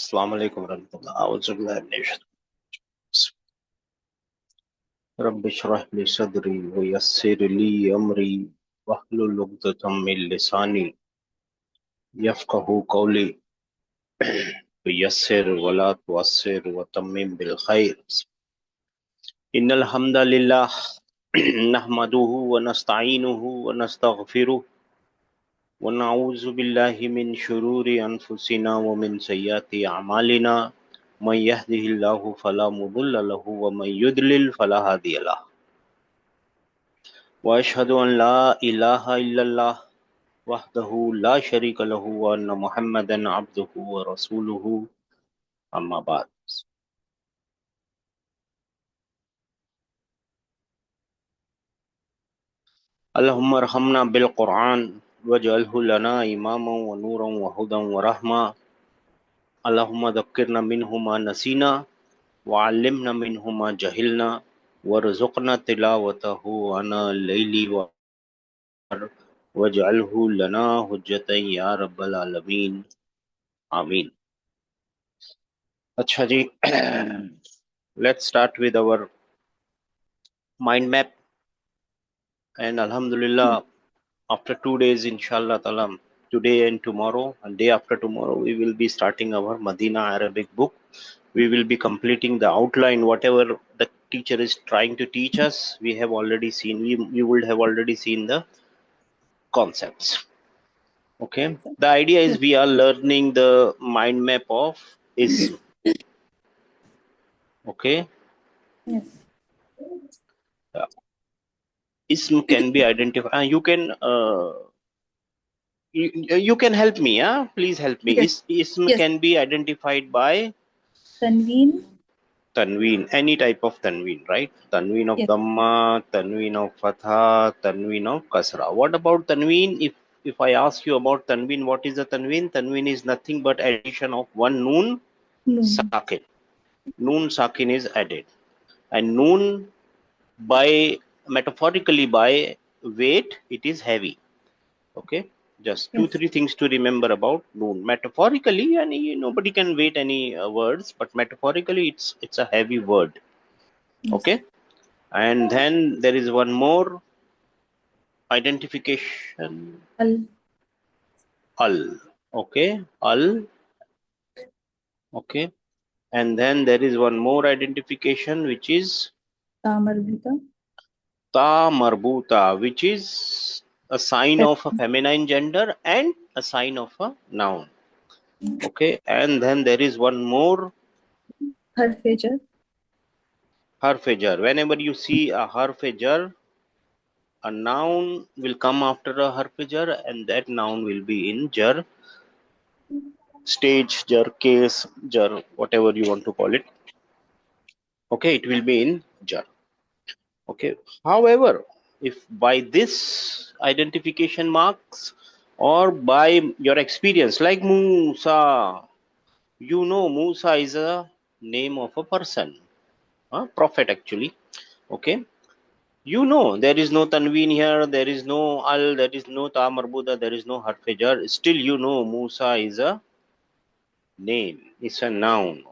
Assalamu alaikum warahmatullahi wabarakatuh. Rabbi shrah li sadri wa yassir li amri wahlul 'uqdatam min lisani yafqahu qawli wa yassir wa la tu'assir wa tammim bil khair. Innal hamdalillah nahmaduhu wa nasta'inuhu wa nastaghfiruh wa na'udzu billahi min shururi anfusina wa min sayyiati a'malina. Man yahdihillahu fala mudilla lahu wa man yudlil fala hadiya lahu. وأشهد أن لا إله إلا الله وحده لا شريك له وأن محمدا عبده ورسوله أما بعد. اللهم ارحمنا بالقرآن واجعله لنا إماما ونورا وهدى ورحمة. اللهم ذكرنا منه ما نسينا وعلمنا منه ما جهلنا وارزقنا تلاوته آناء الليل واجعله لنا حجة يا رب العالمين آمين. अच्छा जी, let's start with our mind map. And alhamdulillah, after 2 days, inshallah ta'ala, today and tomorrow and day after tomorrow, we will be starting our Madina Arabic book. We will be completing the outline, whatever the teacher is trying to teach us. We have already seen, we would have already seen the concepts. Okay, the idea is we are learning the mind map of ism. Okay. Yes. Ism can be identified. You can help me, please help me. Yes. Ism Yes. can be identified by Tanveen. Any type of tanween, right? Tanween of Yes. Dhamma, tanween of Fatha, tanween of Kasra. What about tanween? If I ask you about tanween, what is a tanween? Tanween is nothing but addition of one noon sakin. Noon sakin is added, and noon, by metaphorically by weight, it is heavy. Okay, just two, Yes. 3 things to remember about noon. Metaphorically, and nobody can weight any words, but metaphorically, it's a heavy word. Yes. Okay, and then there is one more identification. Al. Okay, al. Okay, and then there is one more identification, which is Ta marbuta. ta marbuta, which is a sign of a feminine gender and a sign of a noun. Okay, and then there is one more, Harf-e-jar. harf-e-jar. Whenever you see a harf-e-jar, a noun will come after a harf-e-jar, and that noun will be in jar stage, jar case, jar, whatever you want to call it. Okay, it will be in jar. Okay, however, if by this identification marks or by your experience, like Musa, Musa is a name of a person, prophet actually. Okay, there is no tanween here, there is no al, there is no ta marbuda, there is no harf-e-jar. Still, Musa is a name, it's a noun.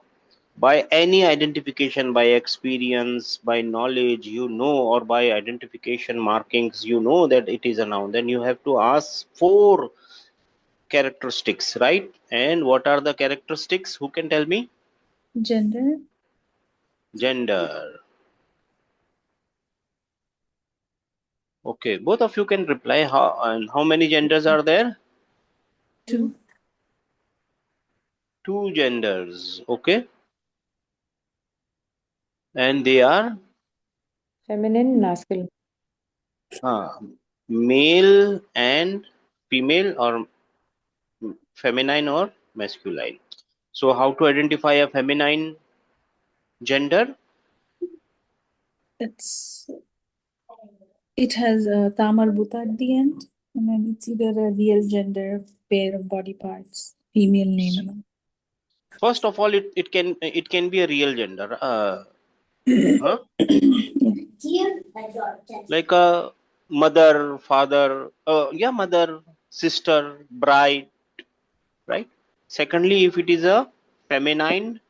By any identification, by experience, by knowledge, or by identification markings, that it is a noun. Then you have to ask 4 characteristics, right? And what are the characteristics? Who can tell me? Gender. Gender. Okay, both of you can reply. How many genders are there? 2. 2 genders. Okay, and they are feminine, masculine. Male and female, or feminine or masculine. So how to identify a feminine gender? It has a ta marbuta at the end, and then it's either a real gender, pair of body parts, female name and all. First of all, it can be a real gender. Like a mother, father, mother, sister, bride, right? Secondly, if it is a feminine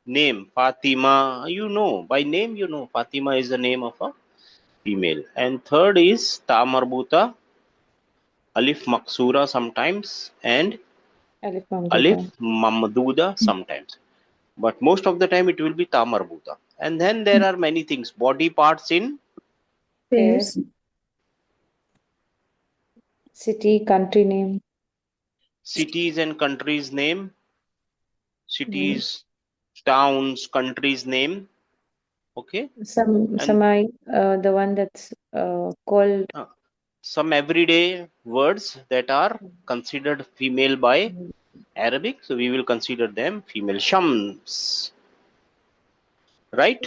name. Fatima, by name Fatima is the name of a female. And third is ta marbuta, alif maksura sometimes, and Alif Mamduda. alif mamduda sometimes. But most of the time it will be ta marbuta. And then there are many things. Body parts in Pairs. City, country name. cities and countries name. Cities, towns, countries name. Okay. Some And the one that's called some everyday words that are considered female by Arabic, so we will consider them female. Shams, right?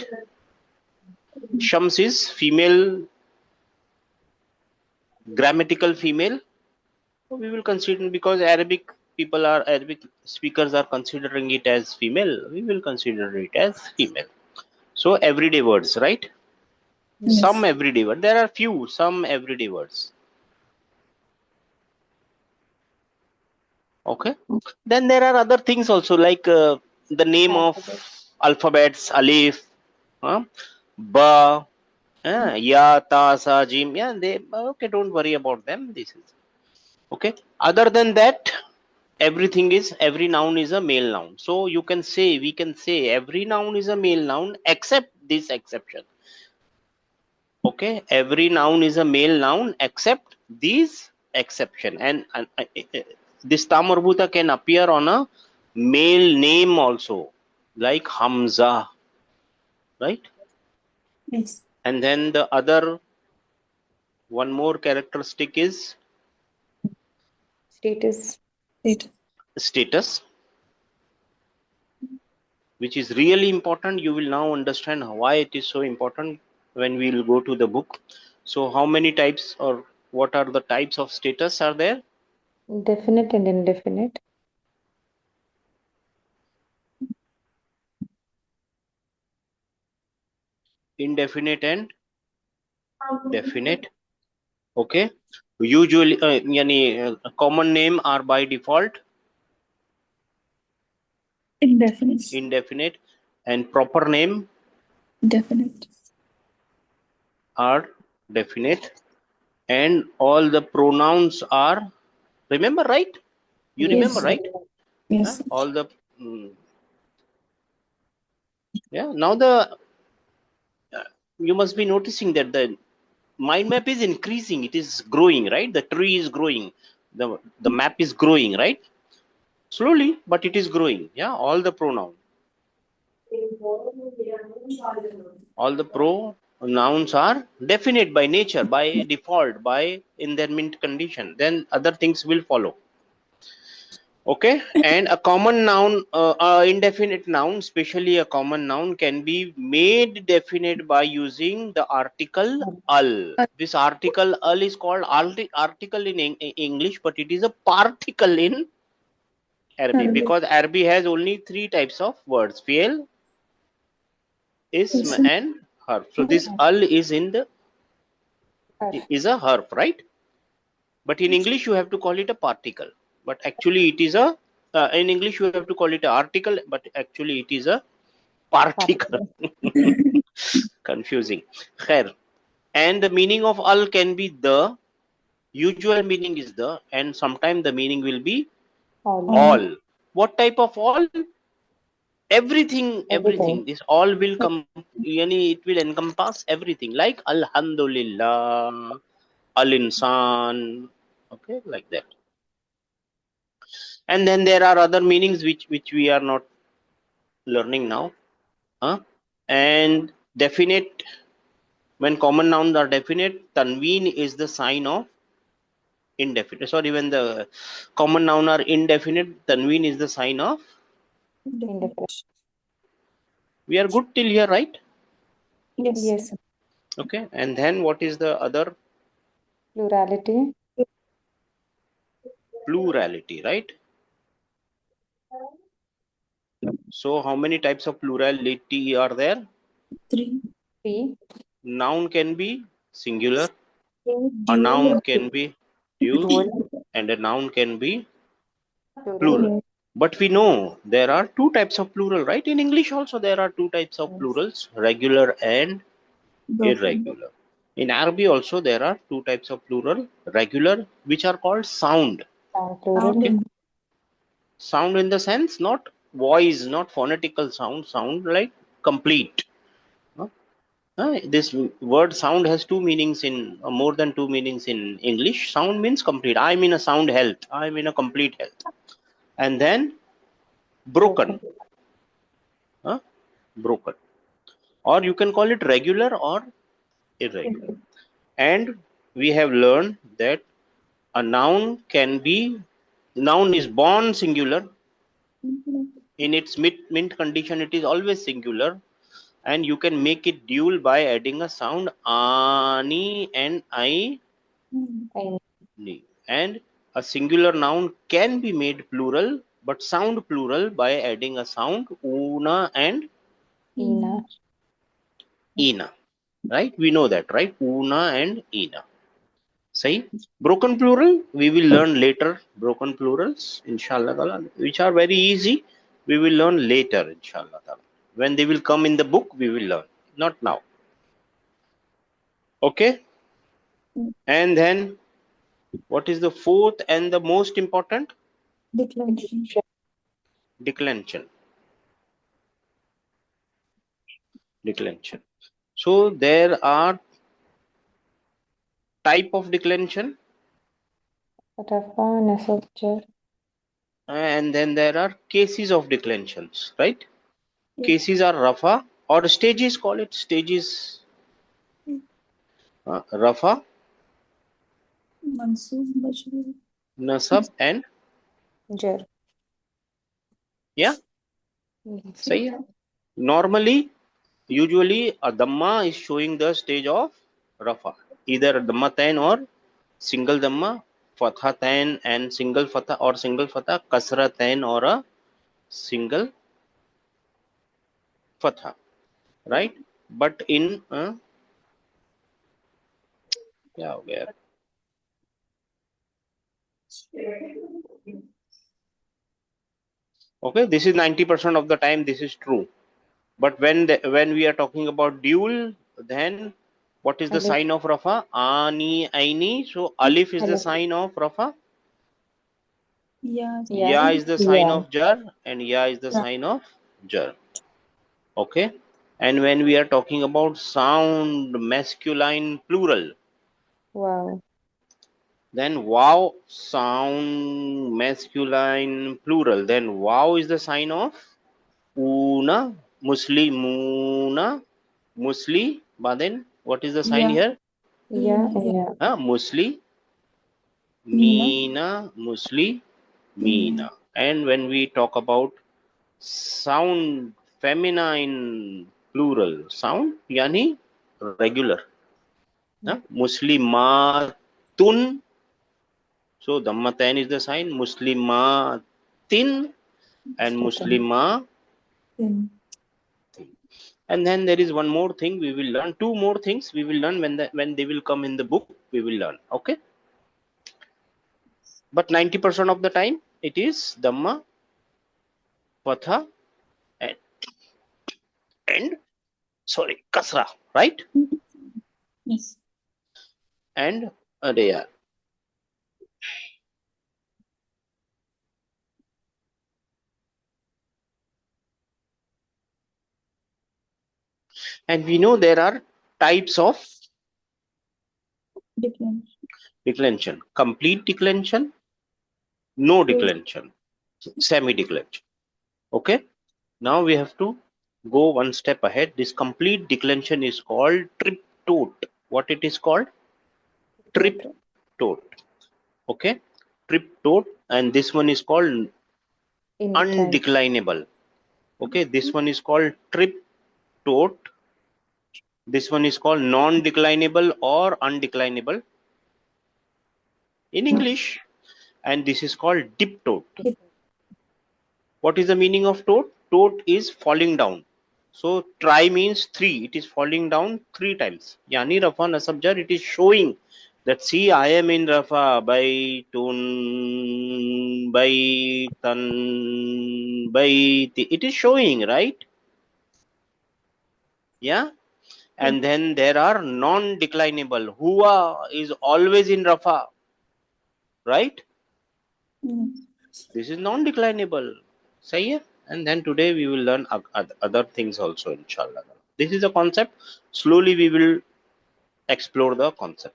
Shams is female, grammatical female. So we will consider, because Arabic speakers are considering it as female, we will consider it as female. So everyday words, right? Yes. Some everyday words. There are some everyday words. Okay. Then there are other things also, like the name of alphabets, alif, ba, ya, ta, sa, jim. Yeah, okay, don't worry about them. This is okay. Other than that, every noun is a male noun. So we can say every noun is a male noun except this exception. Okay, every noun is a male noun except these exception. And this ta marbuta can appear on a male name also, like Hamza, right? Yes. And then the other one more characteristic is status. status, which is really important. You will now understand why it is so important when we will go to the book. So how many types, or what are the types of status are there? Definite and indefinite. Indefinite and definite. Okay. Usually common name are by default indefinite, and proper name Definite. are definite, and all the pronouns are, remember, right? You remember, Yes. right? Yes. All the now the you must be noticing that the mind map is increasing, it is growing, right? The tree is growing, the map is growing, right? Slowly, but it is growing. Yeah, all the pronouns are definite by nature, by default, by in their mint condition. Then other things will follow. Okay. And a common noun, indefinite noun, especially a common noun, can be made definite by using the article al. This article al is called article in English, but it is a particle in Arabic, because Arabic has only 3 types of words: fi'l, ism, and harf. So this al is is a harf, right? But in English you have to call it a particle, but actually it is a in English you have to call it an article, but actually it is a particle. Confusing. Khair. And the meaning of al can be the, usual meaning is the, and sometimes the meaning will be all. What type of all? Everything. This all will come, it will encompass everything, like alhamdulillah, al insan, okay, like that. And then there are other meanings which we are not learning now. And definite, when common nouns are definite, tanween is the sign of indefinite. Sorry, when the common noun are indefinite, tanween is the sign of Indefinite. We are good till here, right? Yes. Okay. And then what is the other? Plurality. Plurality, right? So how many types of plurality are there? 3. Noun can be singular, a noun can be dual, and a noun can be plural. But we know there are two types of plural, right? In English also there are two types of Yes. plurals, regular and Broken. irregular. In Arabic also there are two types of plural, regular, which are called sound. Sound plural. Sound in Sound in the sense, not voice, not phonetical sound, sound like complete. This word sound has two meanings in more than two meanings in English. Sound means complete. I'm in a sound health. I'm in a complete health. And then broken. Broken. Or you can call it regular or irregular. And we have learned that a noun can be, noun is born singular. In its mint condition, it is always singular. And you can make it dual by adding a sound ani and I. And a singular noun can be made plural, but sound plural by adding a sound una and Ina. ina. Right? We know that, right? Una and ina. Say broken plural, we will learn later. Broken plurals, inshallah ta'ala, which are very easy. We will learn later, inshallah ta'ala. When they will come in the book, we will learn. Not now. Okay? And then what is the fourth and the most important? declension. Declension. Declension. So there are type of declension, Rafa, nasab, jar. and then there are cases of declensions, right? Yes. Cases are rafa or stages, call it stages. Rafa, Mansoob, Majroor. nasab and Jar. yeah, Yes. sahi hai. Normally, usually a dhamma is showing the stage of rafa, either dhammatain or single dhamma, fathatain and single fatha or single fatha, kasratain or a single fatha, right? But in yeah, where okay, this is 90% of the time this is true. But when we are talking about dual, then what is the Alif. sign of rafa? Ani, aini. So alif is the Alif. sign of rafa. Yeah. Ya is the sign Ya. of jar, and ya is the sign of jar. Okay. And when we are talking about sound masculine plural, Wow. then wow, sound masculine plural, then wow is the sign of una, muslimuna, musli, but then what is the sign Yeah. here? Ya and ya. Musli, Meena. Meena, Musli, Meena. And when we talk about sound feminine plural, sound yani regular. Muslimatun. So Dhammatain is the sign. Muslimatin and Muslima. Then. And then there is one more thing we will learn. Two more things we will learn when they will come in the book. We will learn. Okay. But 90% of the time it is Dhamma, Patha, and sorry, Kasra, right? Yes. And Adaya. And we know there are types of declension: complete declension, no declension, semi-declension. Okay. Now we have to go one step ahead. This complete declension is called trip-tote. What it is called? Trip-tote. Okay. Trip-tote, and this one is called undeclinable. Okay. This one is called trip-tote. This one is called non-declinable or undeclinable in English, and this is called dip-tote. What is the meaning of tote? Tote is falling down. So try means three. It is falling down three times. Yani rafa nasab jar, it is showing Let's see, I am in Rafa, Baitun, Baitan, Baiti. It is showing, right? Yeah. And then there are non-declinable. Huwa is always in Rafa, right? This is non-declinable. Say it. And then today we will learn other things also, inshallah. This is a concept. Slowly we will explore the concept.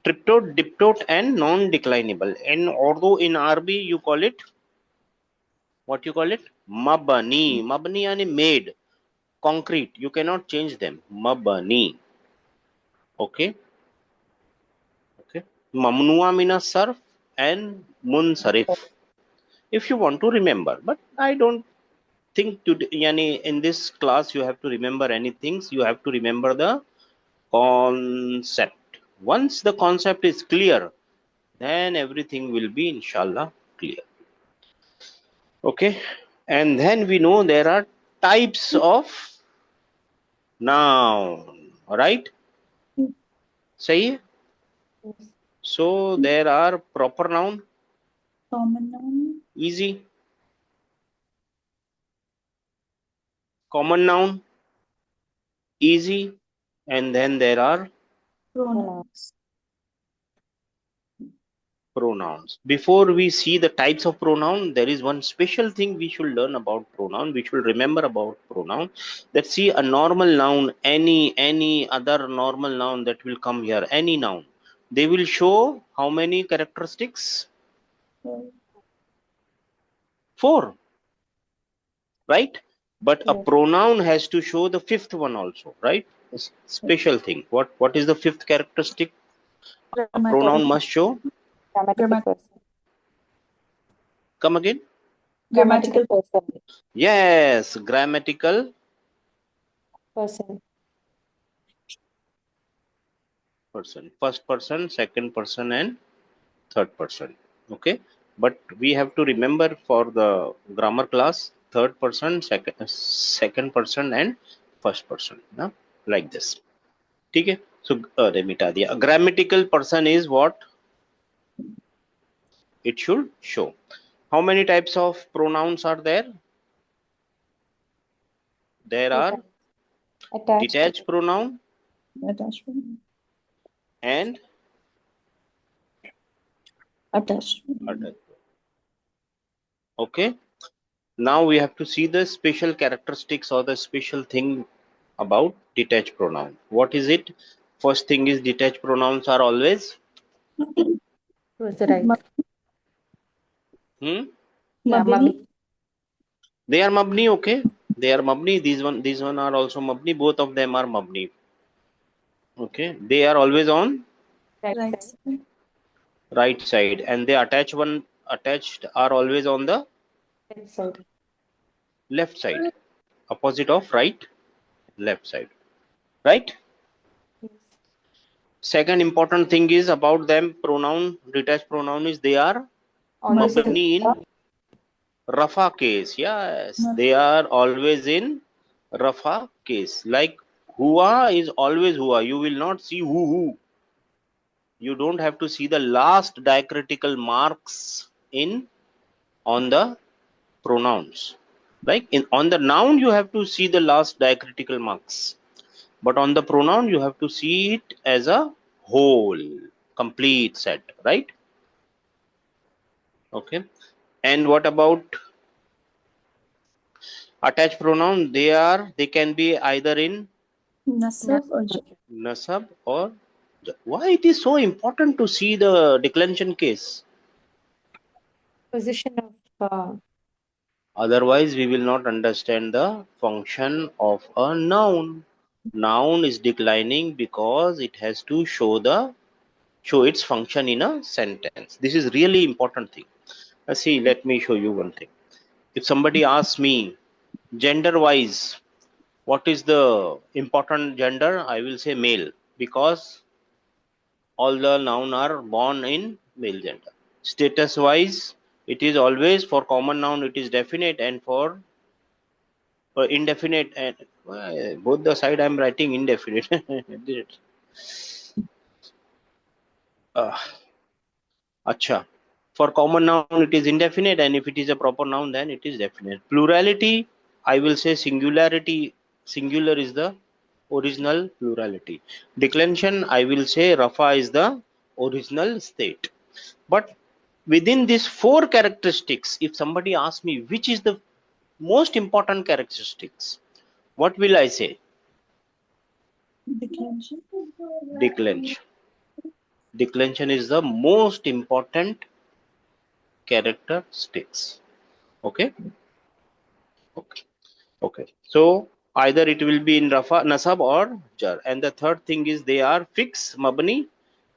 Triptot, diptot, and non-declinable. In Urdu, in Arabic, you call it, what you call it? Mabani. Mabani yani made, concrete. You cannot change them. Mabani. Okay. Okay. Mamnua mina sarf and munsarif. If you want to remember, but I don't think today, yani in this class you have to remember any things. You have to remember the concept. Once the concept is clear, then everything will be inshallah clear. Okay. And then we know there are types of noun, right? Say. So there are proper noun, Common noun, easy. Common noun, easy. And then there are pronouns. pronouns. Before we see the types of pronoun, there is one special thing we should learn about pronoun. We should remember about pronoun. Let's see a normal noun, any other normal noun that will come here, any noun. They will show how many characteristics? 4, right? But a pronoun has to show the 5th one also, right? Special thing. What is the 5th characteristic a pronoun must show? Grammatical person. Come again? Grammatical person. Yes, grammatical Person. person. First person, second person, and third person. Okay. But we have to remember for the grammar class, third person, second person, and first person. Now, like this. Okay. So, a grammatical person is what it should show. How many types of pronouns are there? There are detached pronoun and Attached. okay. Now we have to see the special characteristics or the special thing about detached pronoun. What is it? First thing is detached pronouns are always Right. Mabni. They are mabni, okay. They are mabni. These one are also mabni. Both of them are mabni. Okay. They are always on right side, and the attached are always on the left side, opposite of right, left side, right? Second important thing is about them pronoun, detached pronoun is they are mabni in rafa case. Yes, they are always in rafa case. Like hua is always hua. You will not see who. You don't have to see the last diacritical marks in on the pronouns. Like on the noun you have to see the last diacritical marks, but on the pronoun you have to see it as a whole, complete set, right? Okay. And what about attached pronoun? They can be either in Nasab or nasab or why it is so important to see the declension case? Position of Otherwise we will not understand the function of a noun. Noun is declining because it has to show its function in a sentence. This is really important thing. See, let me show you one thing. If somebody asks me gender wise, what is the important gender? I will say male, because all the noun are born in male gender. Status wise, it is always for common noun, it is definite, and for indefinite, and both the side I'm writing indefinite. Acha. For common noun, it is indefinite, and if it is a proper noun, then it is definite. Plurality, I will say singularity. Singular is the original plurality. Declension, I will say Rafa is the original state. But within these four characteristics, if somebody asks me which is the most important characteristics, what will I say? Declension. Declension. Declension is the most important characteristics. Okay. Okay. So either it will be in Rafa, Nasab or Jar. And the third thing is they are fixed, Mabni,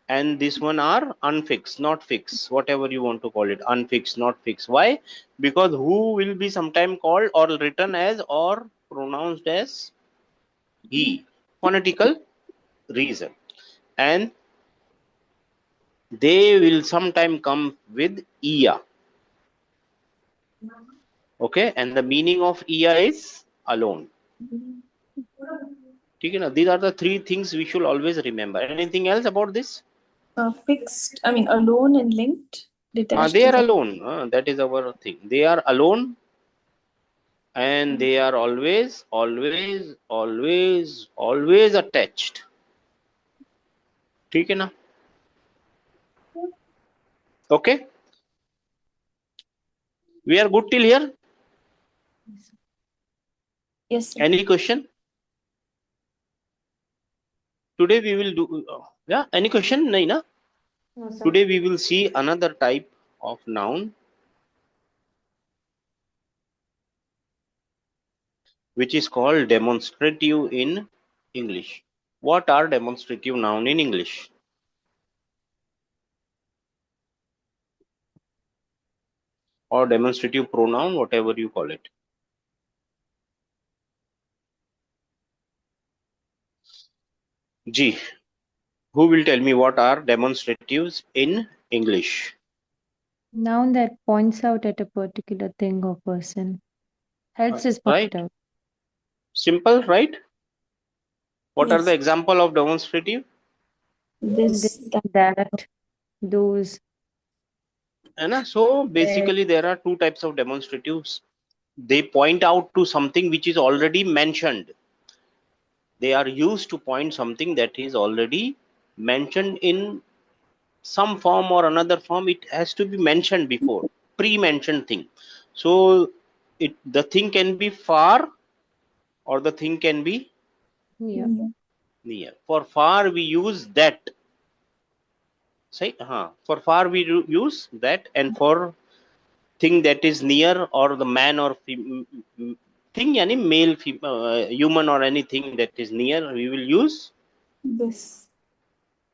and this one are unfixed, not fixed, whatever you want to call it, unfixed, not fixed. Why? Because who will be sometime called or written as or pronounced as he. Phonetical reason. And they will sometime come with iya. Okay, and the meaning of iya is alone. These are the three things we should always remember. Anything else about this? Fixed, I mean alone and linked, detached. They are alone. That is our thing. They are alone, and they are always attached. ठीक है ना? Okay, we are good till here. Yes, sir. Any question? Today we will do. Yeah, any question? Nahi na? No, sir. Today we will see another type of noun, which is called demonstrative in English. What are demonstrative noun in English? Or demonstrative pronoun, whatever you call it. G. Who will tell me what are demonstratives in English? Noun that points out at a particular thing or person. Helps us point Right? out. Simple, right? What are Yes. the example of demonstrative? This, That, those. So basically there are two types of demonstratives. They point out to something which is already mentioned. They are used to point something that is already mentioned in some form or another form. It has to be mentioned before, pre-mentioned thing. So the thing can be far or the thing can be Yeah. near. For far we use that. Say, for far we use that, and for thing that is near or the man or thing, yani male, human or anything that is near, we will use this.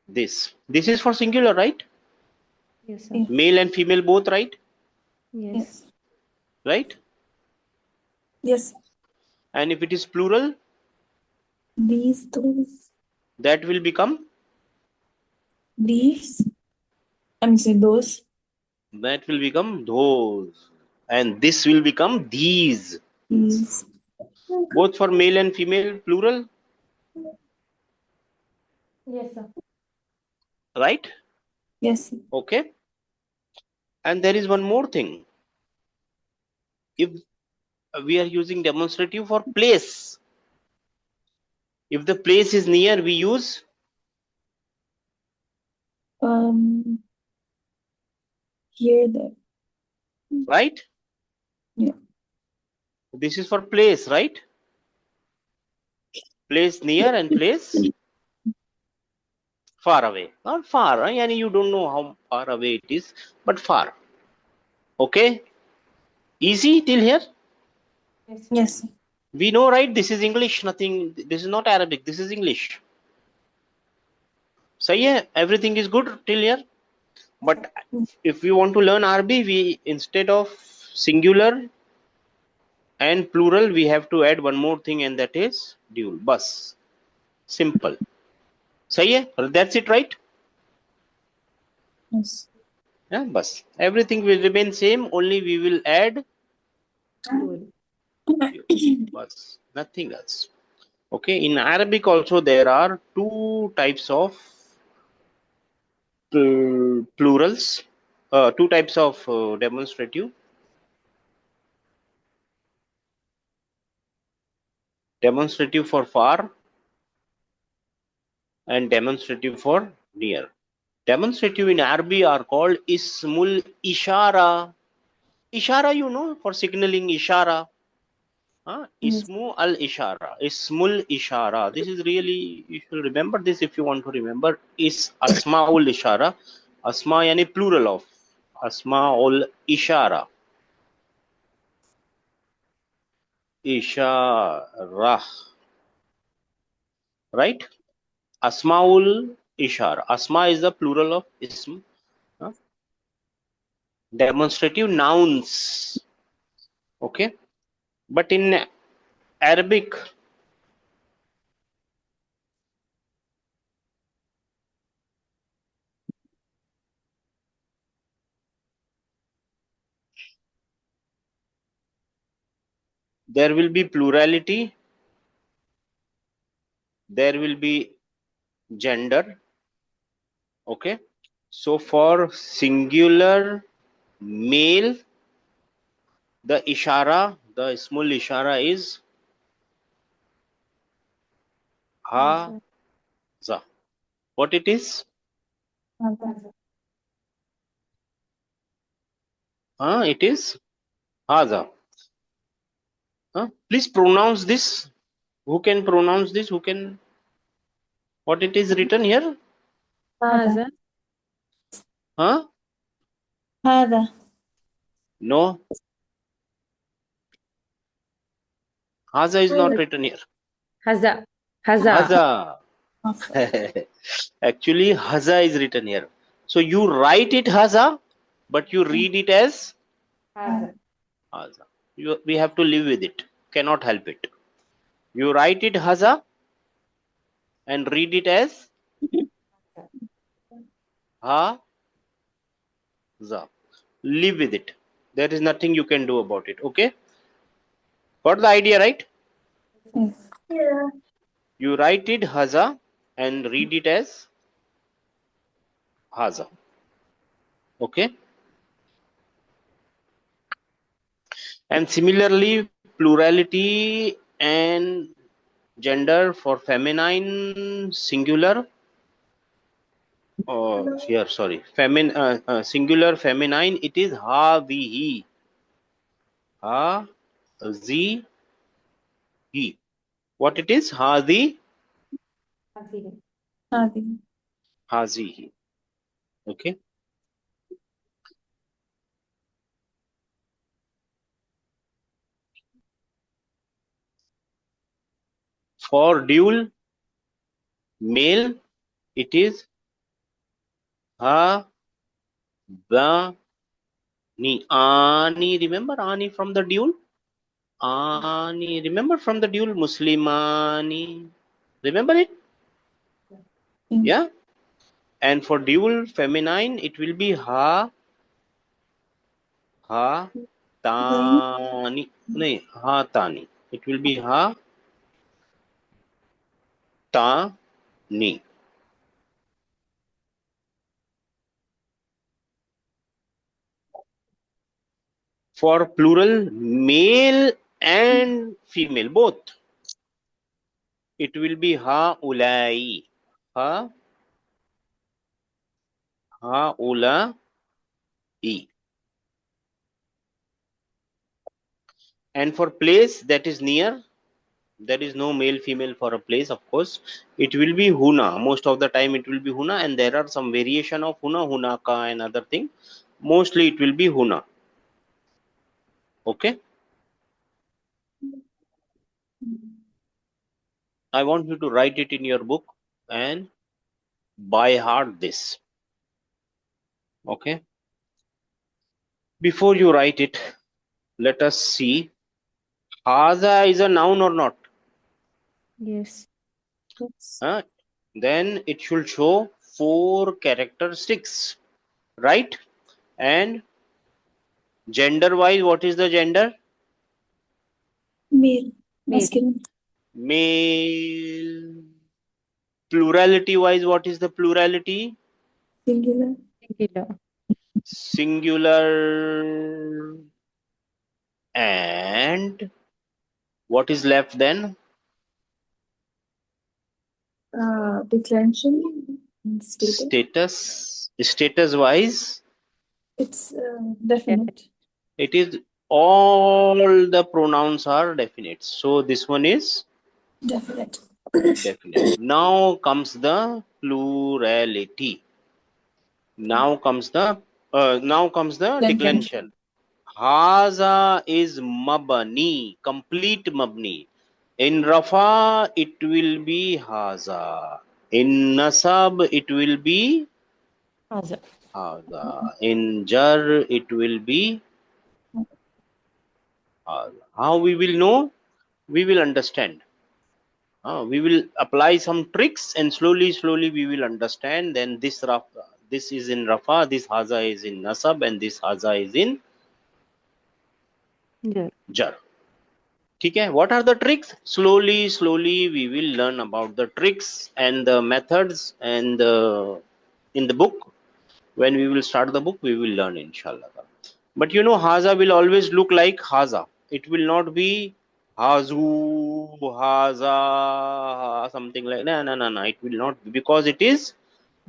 this. This is for singular, right? Yes, sir. Yeah. Male and female both, right? Yes. Right? Yes. And if it is plural, These, those. that will become, These. I'm saying those. that will become those. And this will become these. These. Both for male and female, plural, Yes, sir. right? Yes. Okay. And there is one more thing. If we are using demonstrative for place, if the place is near, we use Here, there. right. Yeah. This is for place, right? Place near and place far away. Not far, yani you don't know how far away it is, but far. Okay, easy till here. Yes. Yes. We know, right? This is English, nothing. This is not Arabic, this is English. So yeah, everything is good till here. But if we want to learn Arabic, we instead of singular and plural, we have to add one more thing, and that is dual. Bus. Simple. So yeah, that's it, right? Yes. Yeah, bus. Everything will remain same, only we will add Dual. bus, nothing else. Okay, in Arabic also there are two types of plurals, two types of demonstrative. Demonstrative for far and demonstrative for near. Demonstrative in Arabic are called Ismul Ishara. Ishara, you know, for signaling Ishara. Yes. Ismu al Ishara. Ismul Ishara. This is really, you should remember this if you want to remember. Is Asmaul Ishara. Asma yani plural of Asmaul Ishara. Ishara. Right? Asmaul Ishara. Asma is the plural of Ism. Demonstrative nouns. Okay. But in Arabic, there will be plurality, there will be gender. Okay. So for singular male, the ishara, the small ishara is ha za. What it is? It is haza. Please pronounce this. Who can pronounce this? Who can? What it is written here? هذا. Huh? هذا. No. Haza is not written here. هذا. هذا. Haza. Actually, haza is written here. So you write it haza, but you read it as هذا. haza. We have to live with it. Cannot help it. You write it haza and read it as ha za. Live with it. There is nothing you can do about it. Okay? Got the idea, right? Yeah. You write it haza and read it as haza. Okay? And similarly, plurality and gender for feminine singular here sorry singular feminine, it is hadhihi, hazihi. What it is? هذه. Hazihi. Okay. For dual male, it is ha the ni. Ani, remember ani from the dual? Ani, remember from the dual? Muslimani, remember it? Yeah. And for dual feminine, it will be ha tani. No, ha tani. It will be ha ta ni. For plural male and female both, it will be ha ulai. Ha ulai. And for place that is near, there is no male female for a place, of course. It will be huna. Most of the time it will be huna, and there are some variation of huna, hunaka, and other thing. Mostly it will be huna. Okay. I want you to write it in your book and by heart this. Okay. Before you write it, let us see. Haza is a noun or not? Yes. Then it should show 4 characteristics, right? And gender wise, what is the gender? Male. Masculine. Male. Plurality wise, what is the plurality? Singular. Singular. Singular. And what is left then? Declension and status. Status wise, It's definite. it is all the pronouns are definite. So this one is Definite. definite. Now comes the plurality. Now comes the declension. Haza is mabani, complete mabni. In rafa it will be haza. In nasab it will be Haza. haza. In jar it will be haza. How we will know? We will understand. We will apply some tricks and slowly we will understand. Then this is in rafa, this haza is in nasab, and this haza is in Jar. jar. Okay, what are the tricks? Slowly we will learn about the tricks and the methods, and in the book. When we will start the book, we will learn, inshallah. But you know, haza will always look like haza. It will not be hazu, haza, something like no. It will not be, because it is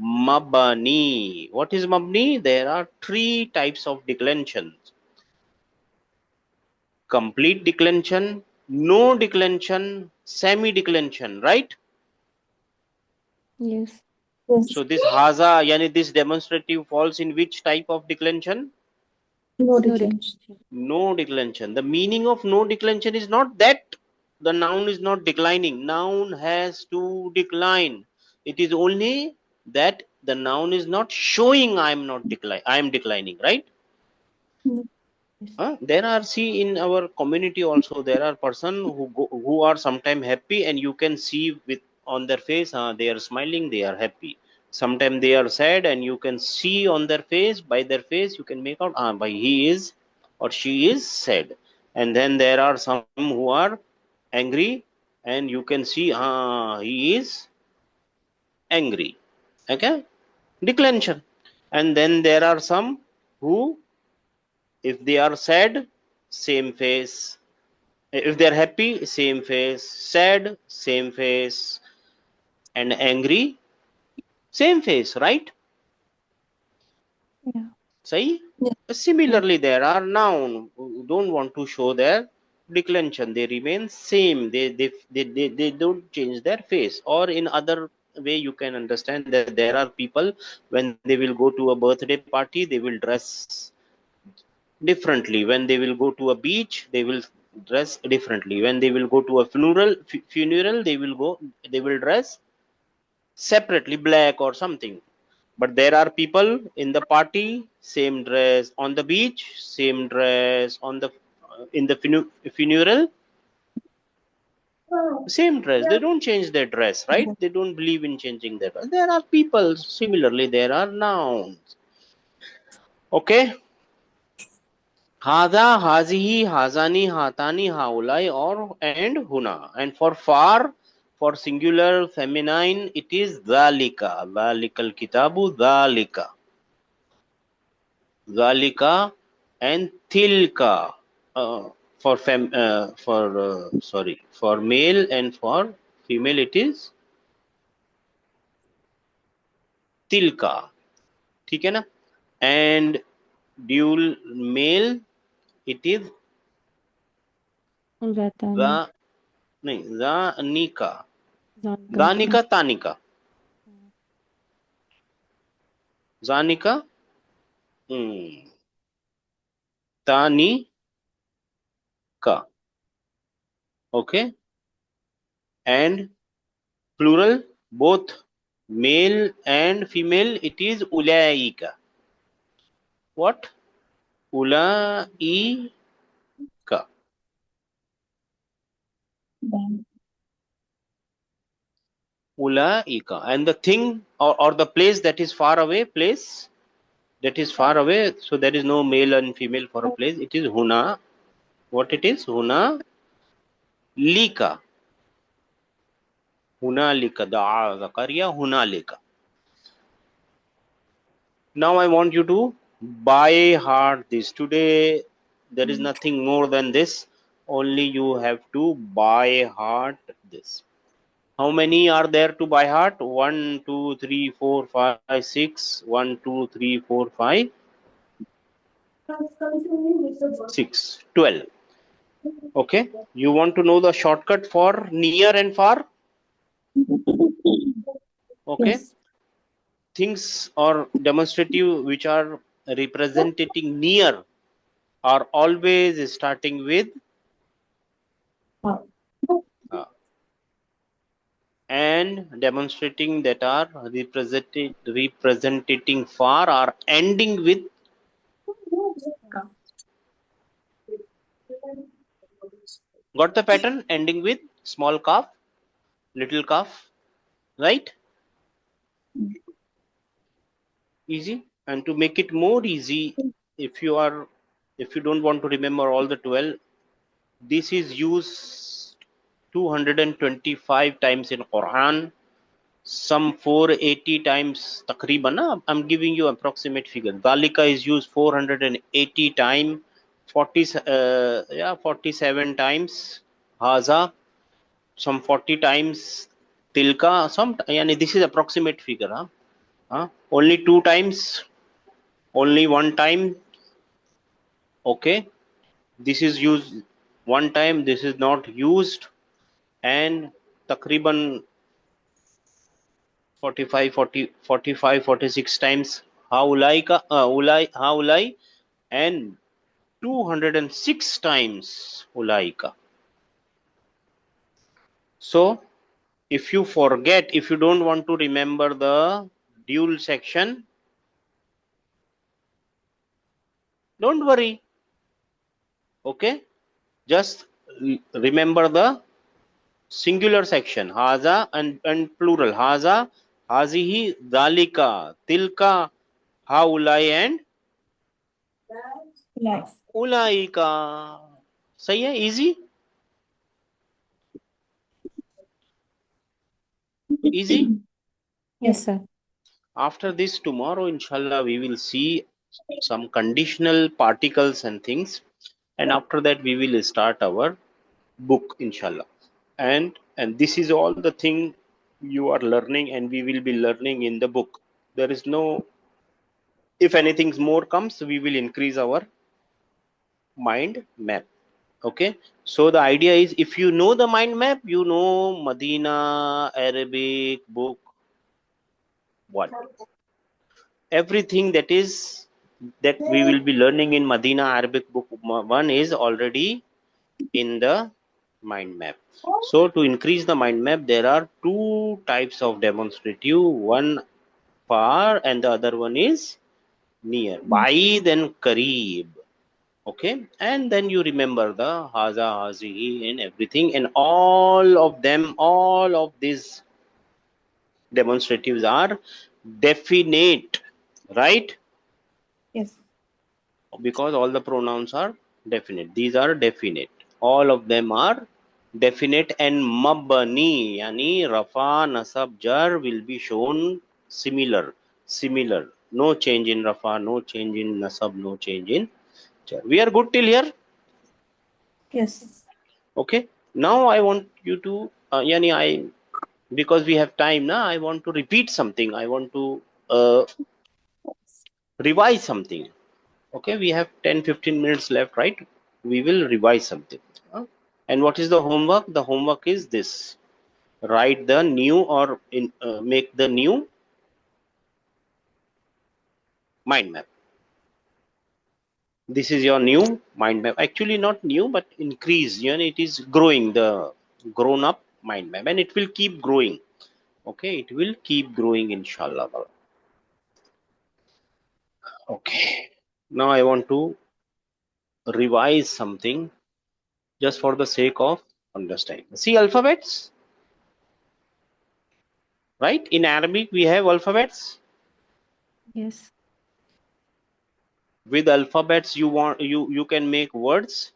mabani. What is mabni? There are three types of declensions: complete declension, no declension, semi declension, right? Yes. Yes. So this haza, yani this demonstrative, falls in which type of declension? No No declension. declension. No declension. The meaning of no declension is not that the noun is not declining. Noun has to decline. It is only that the noun is not showing I am not decline. I am declining, right? No. Yes. There are, see, in our community also there are person who are sometimes happy, and you can see with on their face they are smiling, they are happy. Sometimes they are sad, and you can see on their face, by their face you can make out by he is or she is sad. And then there are some who are angry, and you can see he is angry. Okay, declension. And then there are some who, if they are sad, same face. If they are happy, same face. Sad, same face. And angry, same face, right? Yeah. See? Yeah. Right. Similarly, there are noun who don't want to show their declension. They remain same. They don't change their face. Or in other way, you can understand that there are people, when they will go to a birthday party, they will dress differently. When they will go to a beach, they will dress differently. When they will go to a funeral, they will dress separately, black or something. But there are people in the party, same dress. On the beach, same dress. On the in the funeral, same dress. They don't change their dress, right? They don't believe in changing their dress. There are people, similarly there are nouns. Okay. Hada, hazihi, hazani, hatani, haulai, or and huna. And for far, for singular feminine, it is dhalika. Dhalikal kitabu, dhalika. Dhalika and tilka. For for male, and for female it is tilka. ठीक है ना? And dual male it is Zatani. the नहीं zanika. Zankanta. Danika, tanika. Zanika, tanika. Okay. And plural, both male and female, it is ulaika. What? Ulaika. Then. Ulaika. And the thing, or the place that is far away, place that is far away, so there is no male and female for a place, it is huna. What it is? Huna lika. Huna lika. Da'a Zakaria, huna lika. Now I want you to by heart this. Today there is nothing more than this. Only you have to by heart this. How many are there to by heart? 1, 2, 3, 4, 5, 6. 1, 2, 3, 4, 5, 6. 12. Okay. You want to know the shortcut for near and far? Okay. Yes. Things or demonstrative which are representing near are always starting with uh, and demonstrating that are representing far are ending with. Got the pattern? Ending with small calf, little calf, right? Easy. And to make it more easy, if you don't want to remember all the 12, this is used 225 times in Quran, some 480 times takriban. I'm giving you approximate figure. Dalika is used 480 times, 47 times. Haza, some 40 times. Tilka, some, yani this is approximate figure. Only 2 times, only 1 time. Okay, this is used 1 time, this is not used, and takriban 45, 46 times haulai ka haulai, and 206 times ulaika. So if you forget, if you don't want to remember the dual section, don't worry. Okay, just remember the singular section, haza and plural, haza, hazihi, dalika, tilka, haulai and Life. ulaika. सही है? Easy? Easy? Yes, sir. After this, tomorrow, inshallah, we will see some conditional particles and things. And after that, we will start our book, inshallah. And this is all the thing you are learning, and we will be learning in the book. There is no, if anything more comes, we will increase our mind map. Okay, so the idea is, if you know the mind map, you know Madina Arabic book 1. Everything that we will be learning in Madina Arabic book 1 is already in the mind map. So to increase the mind map, there are 2 types of demonstrative, one far and the other one is near. Baid and Kareeb. Okay, and then you remember the haza, hazihi and everything, and all of these demonstratives are definite, right? Yes. Because all the pronouns are definite. These are definite. All of them are definite, and mabani, yani rafa, nasab, jar will be shown similar. No change in rafa, no change in nasab, no change in jar. We are good till here? Yes. Okay. Now I want you to, because we have time now, I want to repeat something. I want to revise something. Okay, we have 10-15 minutes left, right? We will revise something. And what is the homework? The homework is this: write the new, or make the new mind map. This is your new mind map. Actually not new, but increase, it is growing, the grown up mind map, and it will keep growing. Okay, it will keep growing, inshallah. Okay, now I want to revise something just for the sake of understanding. See alphabets, right? In Arabic we have alphabets. Yes. With alphabets you can make words.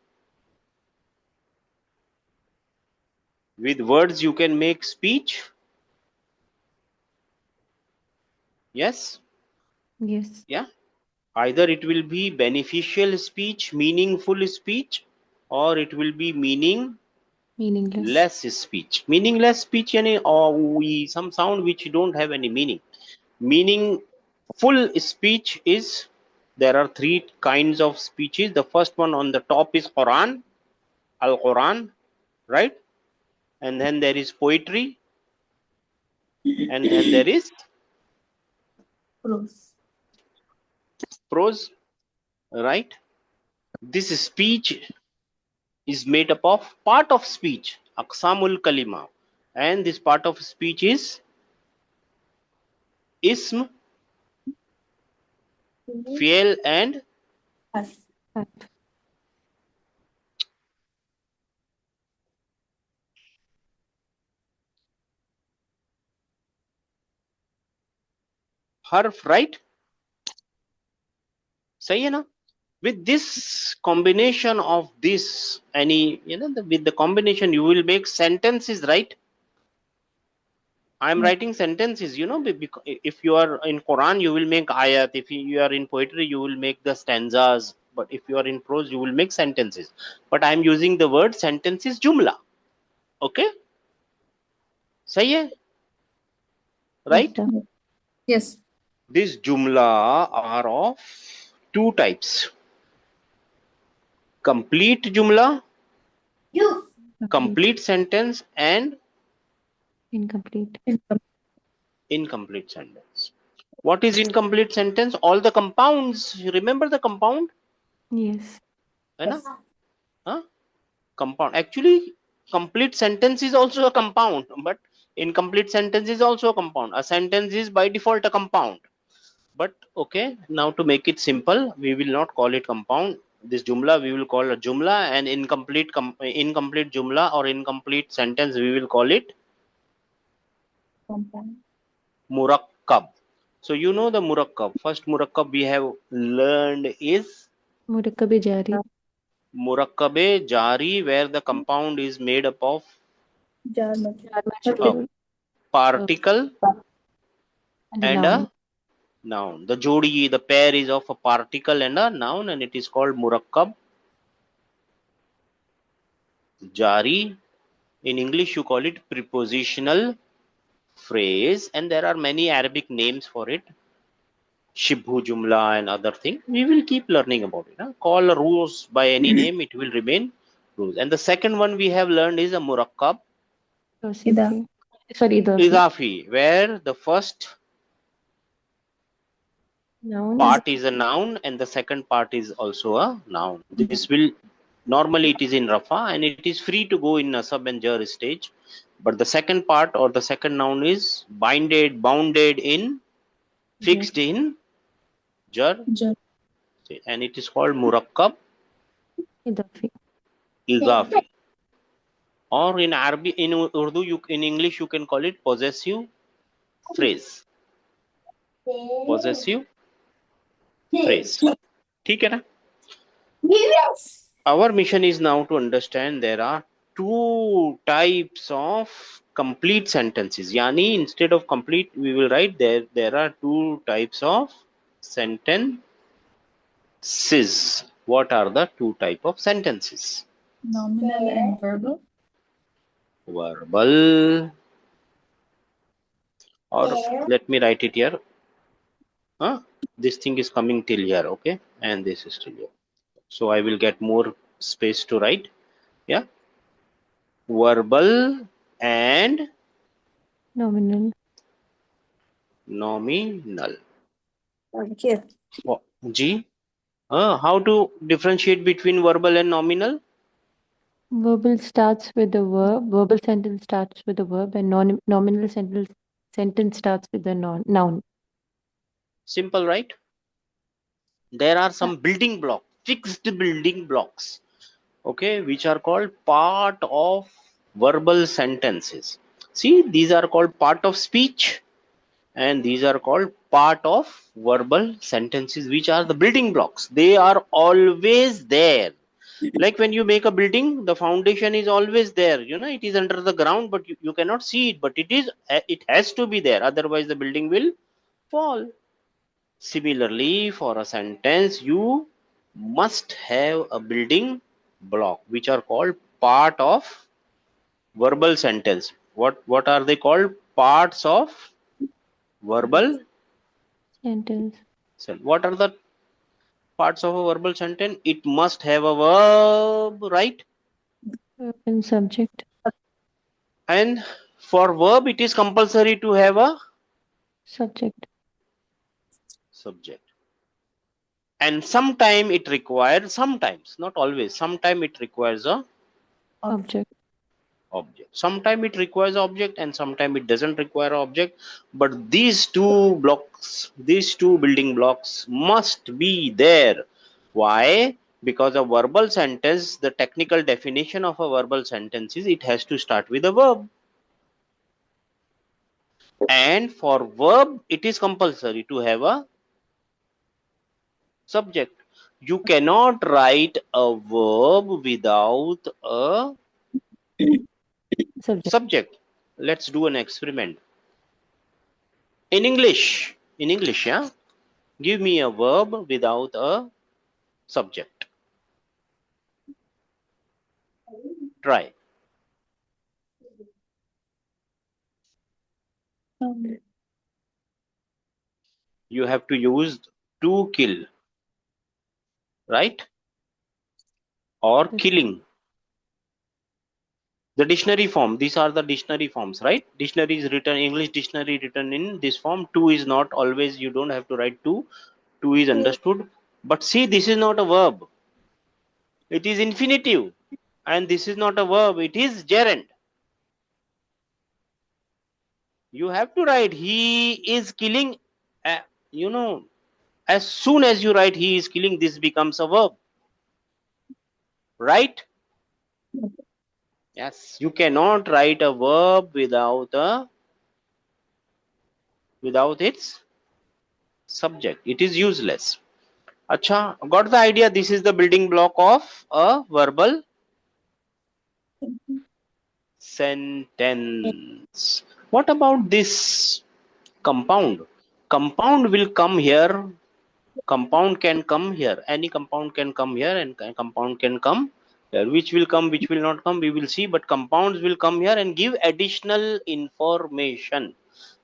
With words you can make speech. Yes. Yes. Yeah, either it will be beneficial speech, meaningful speech, or it will be Meaningless. meaningless speech yani, or some sound which don't have any meaning. Meaningful speech is, there are three kinds of speeches. The first one on the top is Quran, Al Quran, right? And then there is poetry, and then there is Prose. prose, right? This speech is made up of part of speech, Aqsamul Kalima, and this part of speech is ism, fi'l, and Harf. Harf. harf, right? Sahi hai na? With this combination of this, any, with the combination you will make sentences, right? I am Yeah. writing sentences, because if you are in Quran you will make ayat, if you are in poetry you will make the stanzas, but if you are in prose you will make sentences. But I am using the word sentences jumla. Okay, sahi hai, Yes, right? sir. Yes. These jumla are of two types: complete jumla, complete Complete. sentence, and Incomplete. incomplete sentence. What is incomplete sentence? All the compounds. You remember the compound? Yes. Hai na? Huh? Compound. Actually, complete sentence is also a compound, but incomplete sentence is also a compound. A sentence is by default a compound. But okay, now to make it simple, we will not call it compound. This jumla we will call a jumla, and incomplete jumla or incomplete sentence we will call it Compound. murakkab. So you know the murakkab. First murakkab we have learned is Murakkabe Jari. murakkabe jari, where the compound is made up of Jar Jar a Majhul. particle And a and noun. a noun. The jodi, the pair is of a particle and a noun, and it is called murakkab jari. In English you call it prepositional phrase, and there are many Arabic names for it, shibhu jumla and other thing. We will keep learning about it. Huh? Call a rose by any name, it will remain rose. And the second one we have learned is a murakkab Ida. Tawsifi. Sorry, Idafi. idafi, where the first Noun. Is part is a noun and the second part is also a noun. This will normally it is in rafa and it is free to go in nasab and jar stage, but the second part or the second noun is bounded in, Jar. fixed in jar, jar. and it is called murakkab Idafi. idafi. Or in Arabic, in Urdu, in English, you can call it possessive phrase. Possessive phrase. ठीक है ना? Our mission is now to understand there are two types of complete sentences. Yani instead of complete, we will write there are two types of sentences. What are the two type of sentences? Nominal and verbal. Verbal, or let me write it here. This thing is coming till here, okay, and this is till here, so I will get more space to write. Yeah, verbal and Nominal. nominal. Okay. Oh, G, how to differentiate between verbal and nominal? Verbal starts with the verb. Verbal sentence starts with the verb, and nominal sentence starts with the noun. Simple, right? There are some building blocks, fixed building blocks, okay, which are called part of verbal sentences. See, these are called part of speech, and these are called part of verbal sentences, which are the building blocks. They are always there. Like when you make a building, the foundation is always there, it is under the ground, but you cannot see it, but it has to be there, otherwise the building will fall. Similarly, for a sentence, you must have a building block, which are called part of verbal sentence. What are they called? Parts of verbal Sentence. sentence. What are the parts of a verbal sentence? It must have a verb, right? Verb and subject. And for verb, it is compulsory to have a Subject. subject. And sometimes it requires, sometimes, not always, sometimes it requires a Object. object. Sometimes it requires object and sometimes it doesn't require object. But these two blocks, these two building blocks must be there. Why? Because a verbal sentence, the technical definition of a verbal sentence is it has to start with a verb. And for verb, it is compulsory to have a subject. You cannot write a verb without a Subject. subject. Let's do an experiment. In English, yeah? Give me a verb without a subject. Try. You have to use to kill, right? Or killing. The dictionary form, these are the dictionary forms, right? Dictionary is written, English dictionary written in this form. To is not always, you don't have to write to. To is understood. But see, this is not a verb. It is infinitive. And this is not a verb, it is gerund. You have to write he is killing. You know, as soon as you write he is killing, this becomes a verb, right? Yes, you cannot write a verb without its subject. It is useless. Acha, got the idea? This is the building block of a verbal sentence. What about this compound? Compound will come here. Compound can come here. Any compound can come here and compound can come here. Which will come, which will not come, we will see. But compounds will come here and give additional information.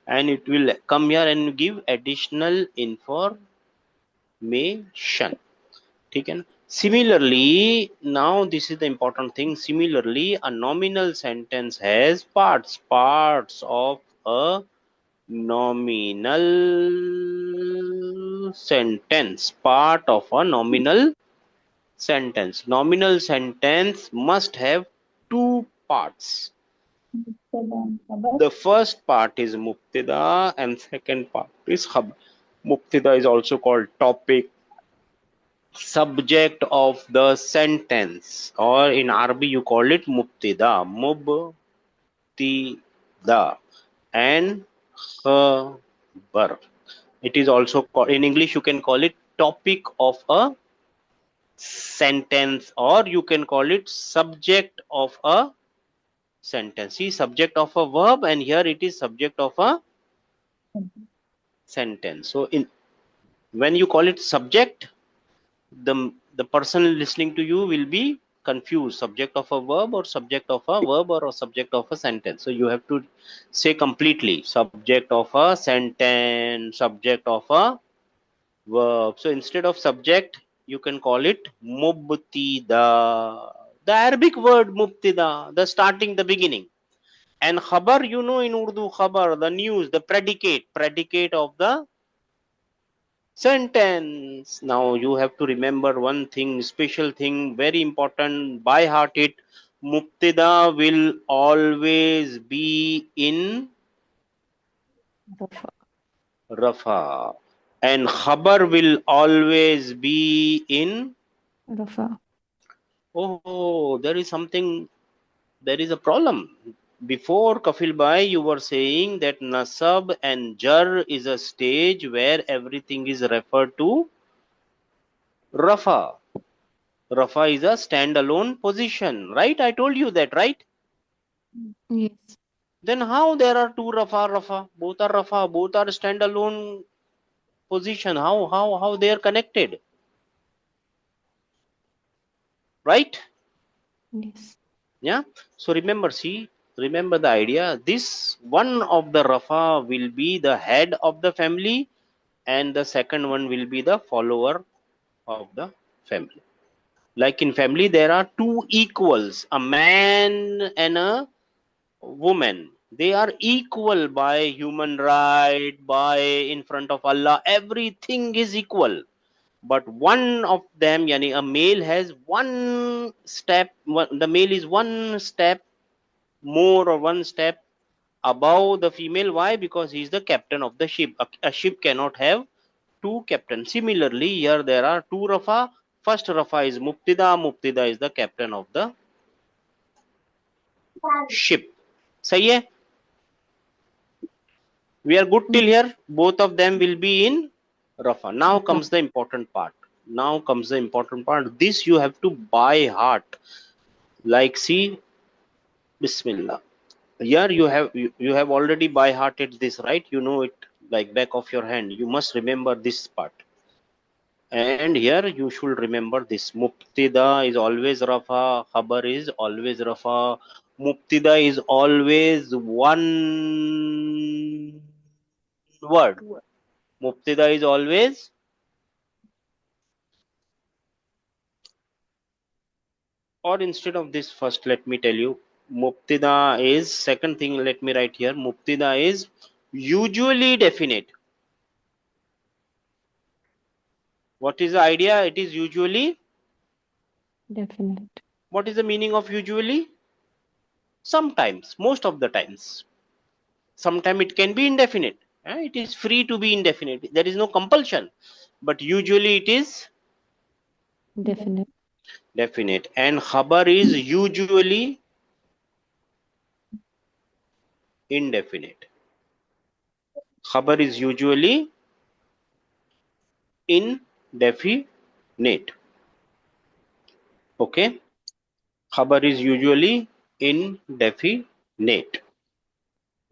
And it will come here and give additional information. ठीक है ना? Similarly, now this is the important thing. Similarly, a nominal sentence has parts. Parts of a nominal sentence. Part of a nominal sentence. Nominal sentence must have two parts. The first part is mubtada and second part is khabar. Mubtada is also called topic, subject of the sentence, or in Arabic you call it mubtada, mubtada, and khabar. It is also called, in English you can call it topic of a sentence, or you can call it subject of a sentence. See, subject of a verb, and here it is subject of a sentence. So in when you call it subject, the person listening to you will be confused, subject of a verb or subject of a verb or a subject of a sentence. So you have to say completely subject of a sentence, subject of a verb. So instead of subject, you can call it mubtida, the Arabic word mubtida, the starting, the beginning. And khabar, you know, in Urdu, khabar, the news, the predicate of the sentence. Now you have to remember one thing, special thing, very important, by heart it. Mubtada will always be in Rafa. rafa, and khabar will always be in Rafa. oh, there is something, there is a problem. Before Kafil Bhai, you were saying that nasab and jar is a stage where everything is referred to rafa. Rafa is a standalone position, right? I told you that, right? Yes. Then how there are two Rafa? Both are Rafa, both are standalone position, how they are connected, right? Yes. Yeah. So remember, remember the idea. This one of the Rafa will be the head of the family, and the second one will be the follower of the family. Like in family, there are two equals, a man and a woman. They are equal by human right, by in front of Allah. Everything is equal. But one of them, yani a male, has one step. The male is one step more or one step above the female. Why? Because he is the captain of the ship. A ship cannot have two captains. Similarly, here there are two Rafa. First Rafa is Mubtada. Mubtada is the captain of the ship. Sahi hai? We are good till here. Both of them will be in Rafa. Now comes the important part. Now comes the important part. This you have to by heart. Like, see, Bismillah. Here you have already by hearted this, right? You know it like back of your hand. You must remember this part. And here you should remember this. Mubtada is always Rafa. Khabar is always Rafa. Mubtada is always one word. Mubtada is always or instead of this, first let me tell you, Mubtada is second thing. Let me write here. Mubtada is usually definite. What is the idea? It is usually Definite. What is the meaning of usually? Sometimes, most of the times. Sometimes it can be indefinite. It is free to be indefinite. There is no compulsion. But usually it is Definite. definite. And khabar is usually indefinite. Khabar is usually indefinite. Okay? Khabar is usually indefinite.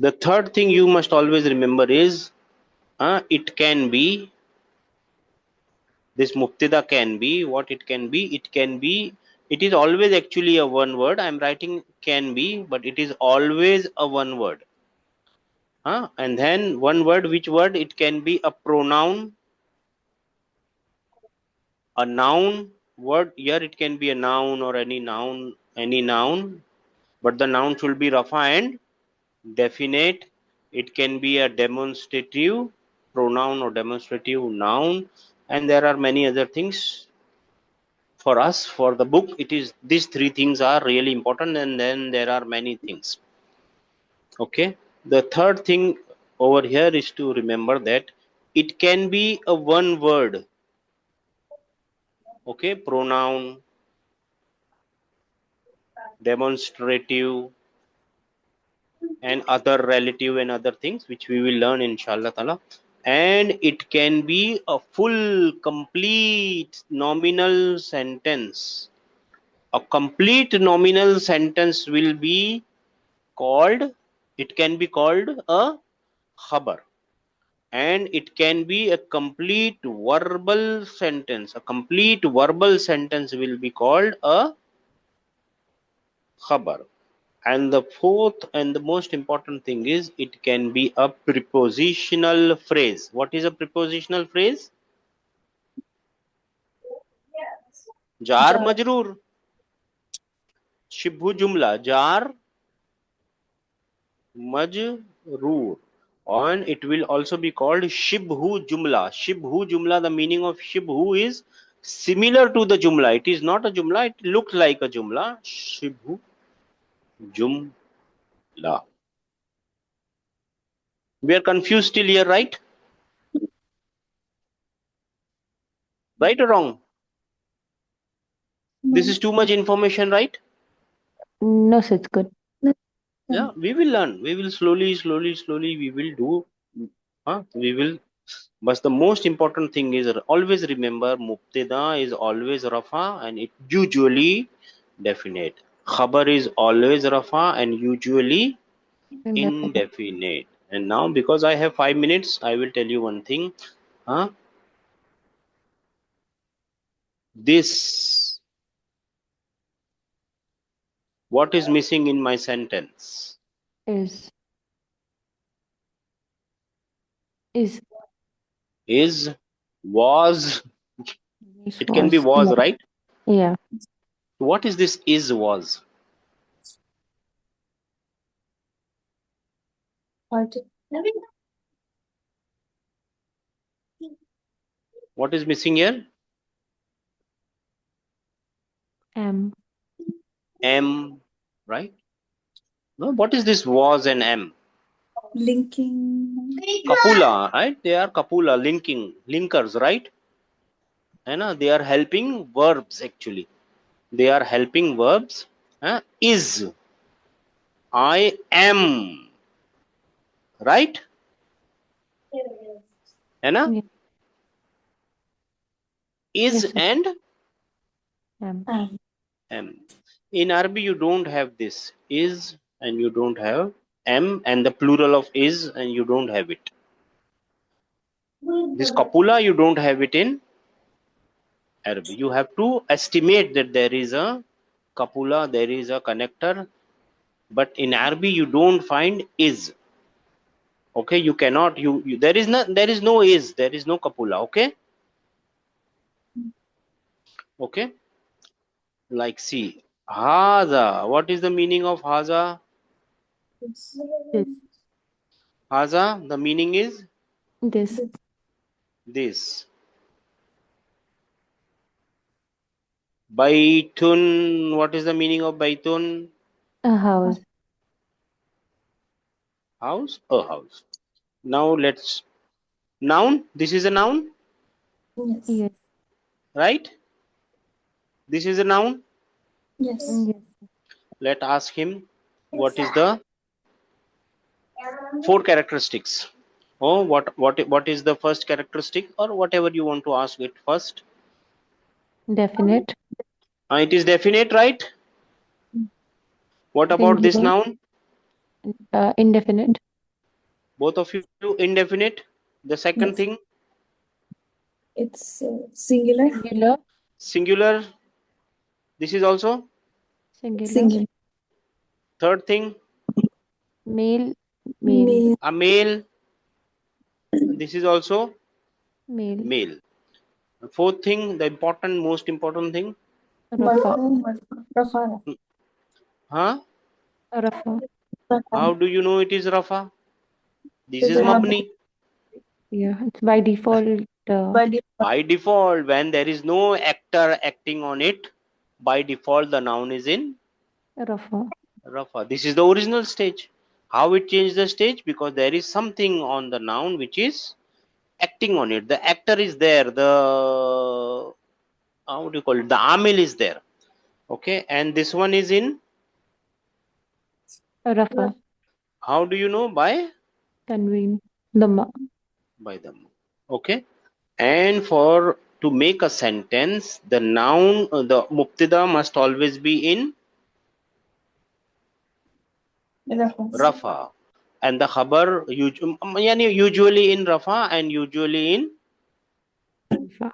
The third thing you must always remember is it can be. This mubtada can be what it can be. It is always actually a one word. I'm writing can be, but it is always a one word. And then one word, which word? It can be a pronoun, a noun word. Here it can be a noun or any noun, but the noun should be Rafa and definite. It can be a demonstrative pronoun or demonstrative noun, and there are many other things. For us, for the book, it is these three things are really important, and then there are many things. Okay, the third thing over here is to remember that it can be a one word. Okay, pronoun, demonstrative, and other relative and other things which we will learn inshallah ta'ala. And it can be a full complete nominal sentence. A complete nominal sentence will be called, it can be called a khabar. And it can be a complete verbal sentence. A complete verbal sentence will be called a khabar. And the fourth and the most important thing is it can be a prepositional phrase. What is a prepositional phrase? Jar Jar. majroor. Shibhu jumla. Jar majroor. And it will also be called shibhu jumla. Shibhu jumla, the meaning of shibhu is similar to the jumla. It is not a jumla, it looks like a jumla. Shibhu jumla. We are confused still here, right? Right or wrong? This is too much information, right? No, so it's good. Yeah, we will learn. We will slowly we will do. We will. But the most important thing is always remember Mubtada is always Rafa and it usually definite. Khabar is always Rafa and usually Indefinite. indefinite. And now because I have 5 minutes, I will tell you one thing. Huh? This. What is missing in my sentence? Is. Is, was. This It can be was. was, right? Yeah. What is this is, was? Particle. What is missing here? Am. Am, right? No, what is this was and am? Linking. Kapula, right? They are kapula, linking, linkers, right? They are helping verbs actually. They are helping verbs. Is, I am, right? Yeah. Is Yes, sir. and Am. am. In Arabic, you don't have this is and you don't have am, and the plural of is and you don't have it. This kapula, you don't have it in Arabic. You have to estimate that there is a kapula, there is a connector, but in Arabic you don't find is. Okay, you cannot. There is no is. There is no kapula. Okay, okay. Like see, haza. What is the meaning of haza? This. Haza. The meaning is This. this. Baitun. What is the meaning of baitun? A house. House. A house. Now let's noun. This is a noun, Yes. Yes. right? This is a noun. Yes. Yes. Let ask him what is the 4 characteristics. Oh, what is the first characteristic, or whatever you want to ask it first. Definite. It is definite, right? What about this Singular. noun? Indefinite. Both of you indefinite. The second Yes. thing, It's singular. Singular. singular. This is also. Singular. Singular. Third thing, Male. Male. Male. a male. This is also Male. male. Fourth thing, the most important thing. Rafa. Rafa. Huh? Rafa. How do you know it is Rafa? This Is is it Mabni. Yeah. It's by default. By default, when there is no actor acting on it, by default the noun is in Rafa. Rafa. This is the original stage. How it changed the stage? Because there is something on the noun which is acting on it. The actor is there. The how do you call it? The amil is there. Okay, and this one is in. Rafa. How do you know? By Tanween. Dhamma. them. Okay, and for to make a sentence, the noun, the mubtada must always be in Rafa, and the khabar usually in Rafa and usually in. Rafa.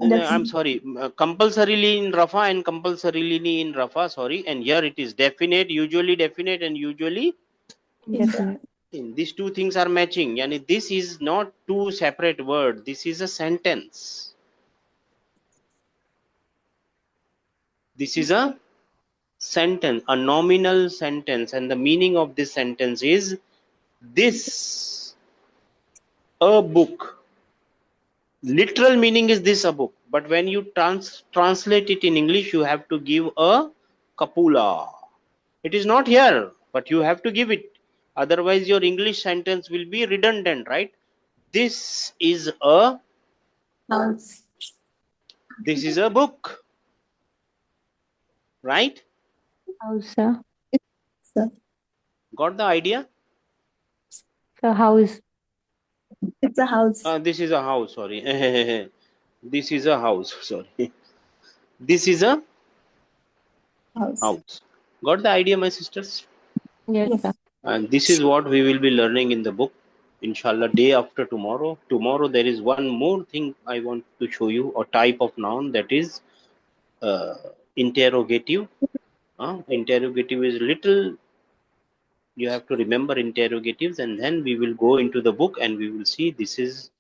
I'm sorry, compulsorily in Rafa and compulsorily in Rafa. Sorry, and here it is definite, usually definite, and usually. Indefinite. These two things are matching. Yani this is not two separate words. This is a sentence. This is a sentence, a nominal sentence, and the meaning of this sentence is this a book. Literal meaning is this a book, but when you translate it in English, you have to give a kapula. It is not here, but you have to give it. Otherwise, your English sentence will be redundant, right? This is a house. this is a book, right? House. So Got the idea? So house. it's a house. This is a house. Sorry, this is a house. Sorry, this is a house. Got the idea, my sisters? Yes, Yes. sir. And this is what we will be learning in the book. Inshallah, day after tomorrow. Tomorrow there is one more thing I want to show you, a type of noun, that is uh, interrogative. Interrogative is little, you have to remember interrogatives, and then we will go into the book and we will see this is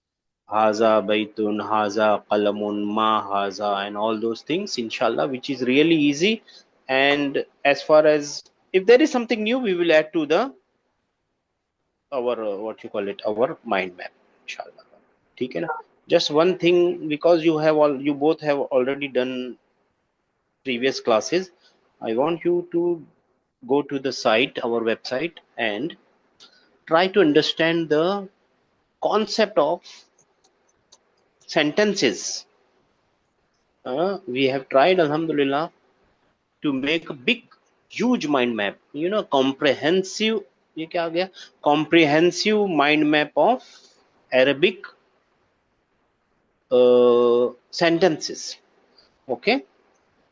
haza baitun, haza qalamun, ma haza, and all those things, inshallah, which is really easy. And as far as if there is something new, we will add to the our what you call it, our mind map, inshallah. ठीक है ना? Just one thing, because you both have already done previous classes, I want you to go to the site, our website, and try to understand the concept of sentences. We have tried, alhamdulillah, to make a big huge mind map, comprehensive. ये क्या आ गया? Comprehensive mind map of Arabic sentences. Okay,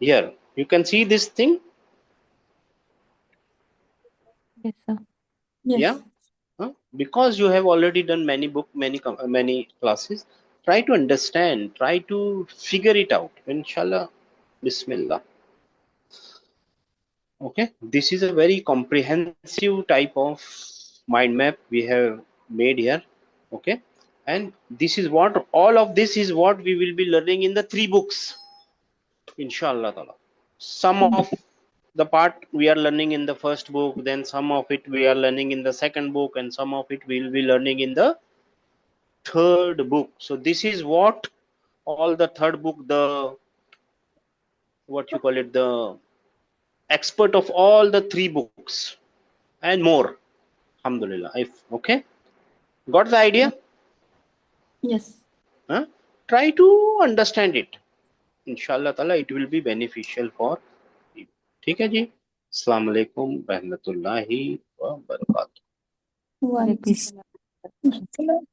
here you can see this thing. Yes, sir. Yes. Yeah. Because you have already done many classes, try to understand, try to figure it out, inshallah. Bismillah. Okay, this is a very comprehensive type of mind map we have made here. Okay, and this is what, all of this is what we will be learning in the 3 books, inshallah ta'ala. Some of the part we are learning in the first book, then some of it we are learning in the second book, and some of it we will be learning in the third book. So this is what all the third book, the what you call it, the expert of all the 3 books and more, alhamdulillah. Okay, got the idea? Yes. Try to understand it, inshallah ta'ala, it will be beneficial for you. ठीक है जी. अस्सलाम वालेकुम रहमतुल्लाहि व बरकातुहू. Walaikum Alaikum salam.